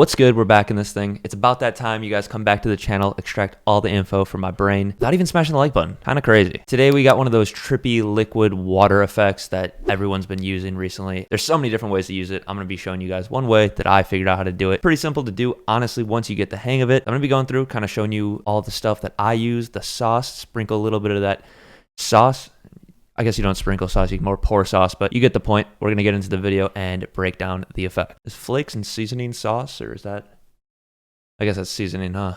What's good? We're back in this thing. It's about that time you guys come back to the channel, extract all the info from my brain without even smashing the like button. Kind of crazy. Today we got one of those trippy liquid water effects that everyone's been using recently. There's so many different ways to use it. I'm going to be showing you guys one way that I figured out how to do it. Pretty simple to do, honestly, once you get the hang of it. I'm going to be going through, kind of showing you all the stuff that I use, the sauce, sprinkle a little bit of that sauce. I guess you don't sprinkle sauce, you can more pour sauce, but you get the point. We're going to get into the video and break down the effect. Is flakes and seasoning sauce, or is that? I guess that's seasoning, huh?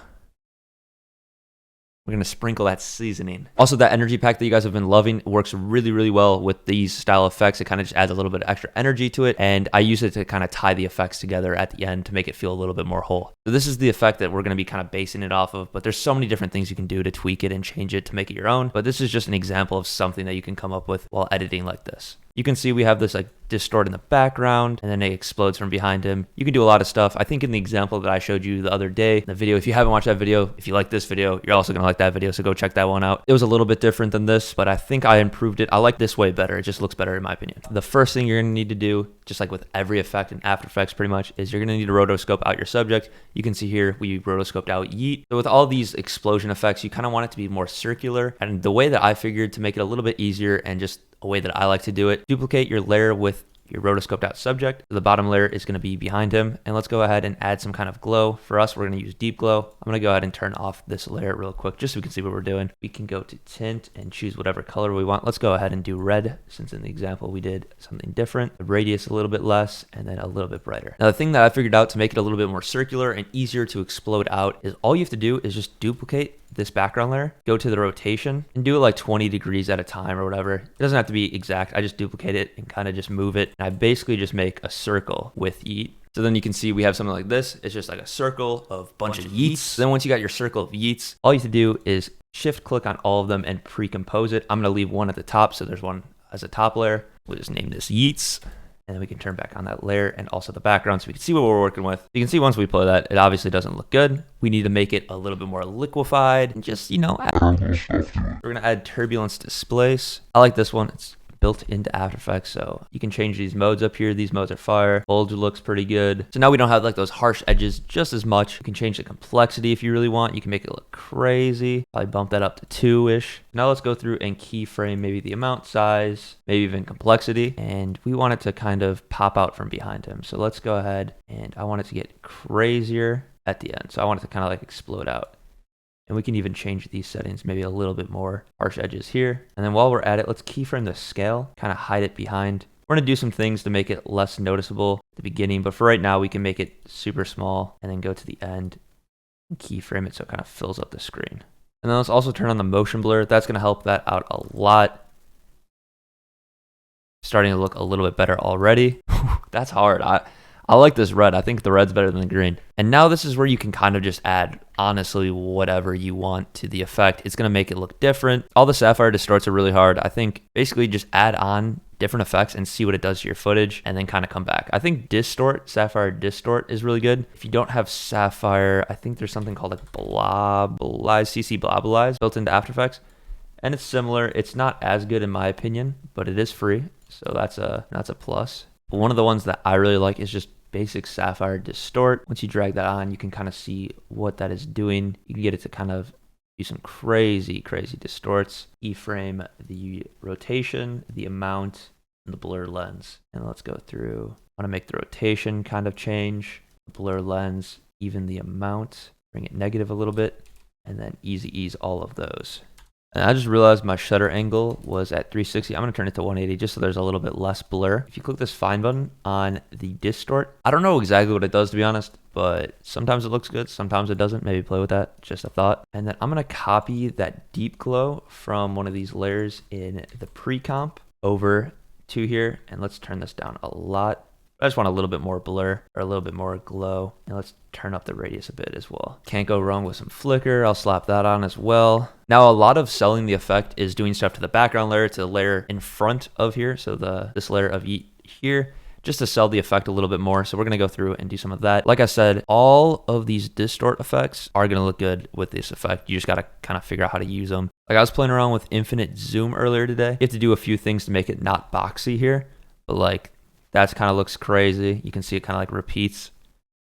We're going to sprinkle that seasoning. Also, that energy pack that you guys have been loving works really, really well with these style effects. It kind of just adds a little bit of extra energy to it, and I use it to kind of tie the effects together at the end to make it feel a little bit more whole. So this is the effect that we're going to be kind of basing it off of, but there's so many different things you can do to tweak it and change it to make it your own. But this is just an example of something that you can come up with while editing like this. You can see we have this like distort in the background, and then it explodes from behind him. You can do a lot of stuff. I think in the example that I showed you the other day, the video, if you haven't watched that video, if you like this video, you're also gonna like that video, so go check that one out. It was a little bit different than this, but I think I improved it. I like this way better. It just looks better in my opinion. The first thing you're gonna need to do, just like with every effect in After Effects pretty much, is you're gonna need to rotoscope out your subject. You can see here, we rotoscoped out Yeet. So with all these explosion effects, you kind of want it to be more circular. And the way that I figured to make it a little bit easier and just a way that I like to do it, duplicate your layer with your rotoscoped out subject. The bottom layer is going to be behind him, and let's go ahead and add some kind of glow. For us, we're going to use deep glow. I'm going to go ahead and turn off this layer real quick just so we can see what we're doing. We can go to tint and choose whatever color we want. Let's go ahead and do red, since in the example we did something different. The radius a little bit less and then a little bit brighter. Now the thing that I figured out to make it a little bit more circular and easier to explode out is all you have to do is just duplicate this background layer, go to the rotation, and do it like 20 degrees at a time or whatever. It doesn't have to be exact. I just duplicate it and kind of just move it. And I basically just make a circle with Yeet. So then you can see we have something like this. It's just like a circle of bunch of Yeets. Then once you got your circle of Yeets, all you have to do is shift click on all of them and pre-compose it. I'm going to leave one at the top, so there's one as a top layer. We'll just name this Yeets. And then we can turn back on that layer and also the background so we can see what we're working with. You can see once we play that, it obviously doesn't look good. We need to make it a little bit more liquefied and just, you know, we're going to add Turbulence Displace. I like this one. It's built into After Effects, so you can change these modes up here. These modes are fire. Bulge looks pretty good. So now we don't have like those harsh edges just as much. You can change the complexity if you really want. You can make it look crazy. Probably bump that up to 2-ish. Now let's go through and keyframe maybe the amount, size, maybe even complexity. And we want it to kind of pop out from behind him. So let's go ahead and I want it to get crazier at the end. So I want it to kind of like explode out. And we can even change these settings, maybe a little bit more harsh edges here. And then while we're at it, let's keyframe the scale, kind of hide it behind. We're gonna do some things to make it less noticeable at the beginning, but for right now, we can make it super small and then go to the end and keyframe it so it kind of fills up the screen. And then let's also turn on the motion blur. That's gonna help that out a lot. Starting to look a little bit better already. That's hard. I like this red. I think the red's better than the green. And now this is where you can kind of just add, honestly, whatever you want to the effect. It's going to make it look different. All the Sapphire Distorts are really hard. I think basically just add on different effects and see what it does to your footage and then kind of come back. I think Sapphire Distort is really good. If you don't have Sapphire, I think there's something called like CC Blobalize built into After Effects. And it's similar. It's not as good in my opinion, but it is free. So that's a plus. But one of the ones that I really like is just basic Sapphire Distort. Once you drag that on, you can kind of see what that is doing. You can get it to kind of do some crazy, crazy distorts. Keyframe the rotation, the amount, and the blur lens. And let's go through. I want to make the rotation kind of change, the blur lens, even the amount, bring it negative a little bit, and then easy ease all of those. And I just realized my shutter angle was at 360. I'm going to turn it to 180 just so there's a little bit less blur. If you click this find button on the distort, I don't know exactly what it does to be honest, but sometimes it looks good, sometimes it doesn't. Maybe play with that, just a thought. And then I'm going to copy that deep glow from one of these layers in the pre-comp over to here. And let's turn this down a lot. I just want a little bit more blur or a little bit more glow. And let's turn up the radius a bit as well. Can't go wrong with some flicker. I'll slap that on as well. Now, a lot of selling the effect is doing stuff to the background layer, to the layer in front of here. So this layer of Yeet here, just to sell the effect a little bit more. So we're gonna go through and do some of that. Like I said, all of these distort effects are gonna look good with this effect. You just gotta kind of figure out how to use them. Like I was playing around with infinite zoom earlier today. You have to do a few things to make it not boxy here, but like, that kind of looks crazy. You can see it kind of like repeats.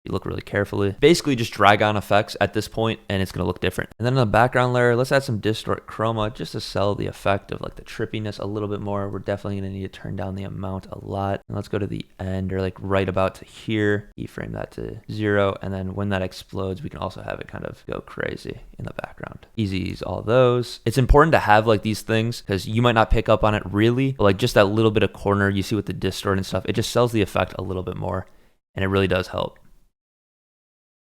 You look really carefully. Basically just drag on effects at this point and it's gonna look different. And then in the background layer, let's add some Distort Chroma just to sell the effect of like the trippiness a little bit more. We're definitely gonna need to turn down the amount a lot. And let's go to the end, or like right about to here, keyframe that to 0. And then when that explodes, we can also have it kind of go crazy in the background. Easy all those. It's important to have like these things because you might not pick up on it really, but like just that little bit of corner you see with the distort and stuff, it just sells the effect a little bit more and it really does help.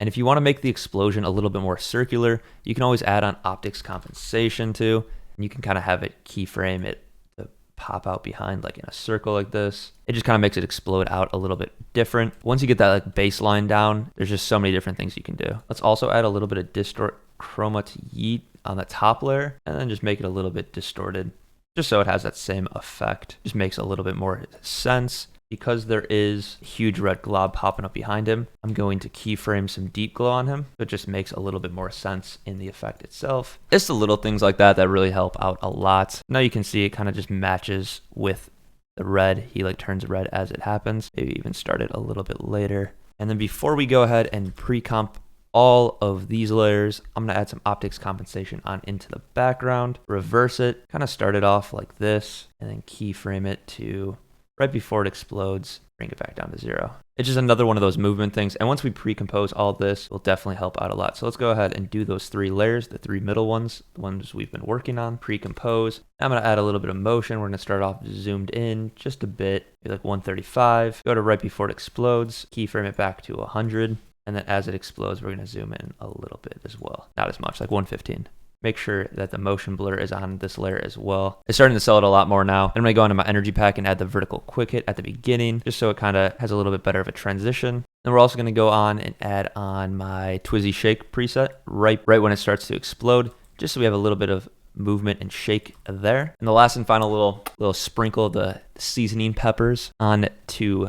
And if you want to make the explosion a little bit more circular, you can always add on optics compensation too. And you can kind of have it keyframe it to pop out behind like in a circle like this. It just kind of makes it explode out a little bit different. Once you get that like baseline down, there's just so many different things you can do. Let's also add a little bit of Distort Chroma to yeet on the top layer and then just make it a little bit distorted just so it has that same effect. Just makes a little bit more sense. Because there is a huge red glob popping up behind him, I'm going to keyframe some deep glow on him. So it just makes a little bit more sense in the effect itself. It's the little things like that that really help out a lot. Now you can see it kind of just matches with the red. He like turns red as it happens. Maybe even start it a little bit later. And then before we go ahead and pre-comp all of these layers, I'm gonna add some optics compensation on into the background, reverse it, kind of start it off like this, and then keyframe it to right before it explodes, bring it back down to 0. It's just another one of those movement things. And once we pre-compose all this, it'll definitely help out a lot. So let's go ahead and do those 3 layers, the 3 middle ones, the ones we've been working on, pre-compose. I'm gonna add a little bit of motion. We're gonna start off zoomed in just a bit, maybe like 135. Go to right before it explodes, keyframe it back to 100. And then as it explodes, we're gonna zoom in a little bit as well. Not as much, like 115. Make sure that the motion blur is on this layer as well. It's starting to sell it a lot more now. I'm gonna go into my energy pack and add the vertical quick hit at the beginning, just so it kind of has a little bit better of a transition. Then we're also gonna go on and add on my Twizzy Shake preset right when it starts to explode, just so we have a little bit of movement and shake there. And the last and final little sprinkle of the seasoning peppers on to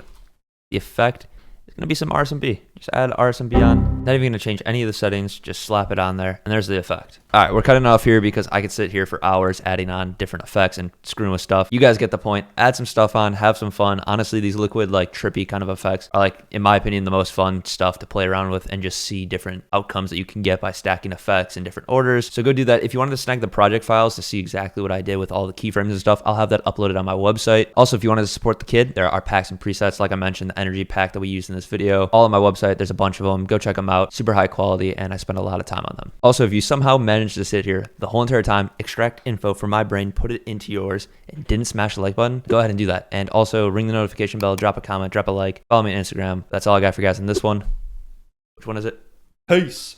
the effect. It's gonna be some RSMB. Just add RSMB on. Not even gonna change any of the settings, just slap it on there, and there's the effect. All right, we're cutting off here because I could sit here for hours adding on different effects and screwing with stuff. You guys get the point. Add some stuff on, have some fun. Honestly, these liquid, like trippy kind of effects are like, in my opinion, the most fun stuff to play around with and just see different outcomes that you can get by stacking effects in different orders. So go do that. If you wanted to snag the project files to see exactly what I did with all the keyframes and stuff, I'll have that uploaded on my website. Also, if you wanted to support the kid, there are packs and presets. Like I mentioned, the energy pack that we used in this video, all on my website. There's a bunch of them. Go check them out. Super high quality, and I spend a lot of time on them. Also, if you somehow managed to sit here the whole entire time, extract info from my brain, put it into yours, and didn't smash the like button, go ahead and do that. And also ring the notification bell, drop a comment, drop a like, follow me on Instagram. That's all I got for you guys in this one. Which one is it? Peace.